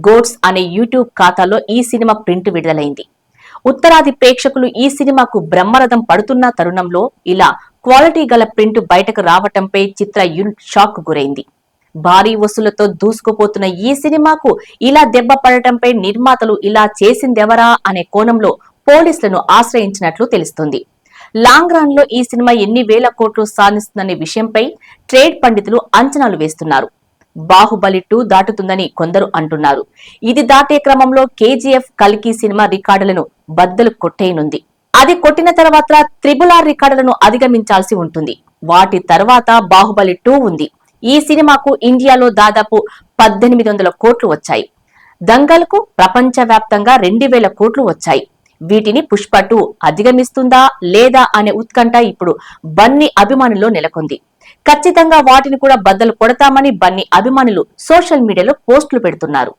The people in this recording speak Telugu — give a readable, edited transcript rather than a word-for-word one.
గోడ్స్ అనే యూట్యూబ్ ఖాతాలో ఈ సినిమా ప్రింట్ విడుదలైంది. ఉత్తరాది ప్రేక్షకులు ఈ సినిమాకు బ్రహ్మరథం పడుతున్న తరుణంలో ఇలా క్వాలిటీ గల ప్రింట్ బయటకు రావటంపై చిత్ర యూనిట్ షాక్ గురైంది. భారీ వసూలతో దూసుకుపోతున్న ఈ సినిమాకు ఇలా దెబ్బ పడటంపై నిర్మాతలు ఇలా చేసిందెవరా అనే కోణంలో పోలీసులను ఆశ్రయించినట్లు తెలుస్తుంది. లాంగ్ రన్ లో ఈ సినిమా ఎన్ని వేల కోట్లు సాధిస్తుందనే విషయంపై ట్రేడ్ పండితులు అంచనాలు వేస్తున్నారు. బాహుబలి 2 దాటుతుందని కొందరు అంటున్నారు. ఇది దాటే క్రమంలో కేజీఎఫ్, కల్కి సినిమా రికార్డులను బద్దలు కొట్టేయనుంది. అది కొట్టిన తర్వాత RRR రికార్డులను అధిగమించాల్సి ఉంటుంది. వాటి తర్వాత బాహుబలి 2 ఉంది. ఈ సినిమాకు ఇండియాలో దాదాపు 1800 కోట్లు వచ్చాయి. దంగల్ కు ప్రపంచవ్యాప్తంగా 2000 కోట్లు వచ్చాయి. వీటిని పుష్ప 2 అధిగమిస్తుందా లేదా అనే ఉత్కంఠ ఇప్పుడు బన్నీ అభిమానుల్లో నెలకొంది. ఖచ్చితంగా వాటిని కూడా బద్దలు కొడతామని బన్నీ అభిమానులు సోషల్ మీడియాలో పోస్టులు పెడుతున్నారు.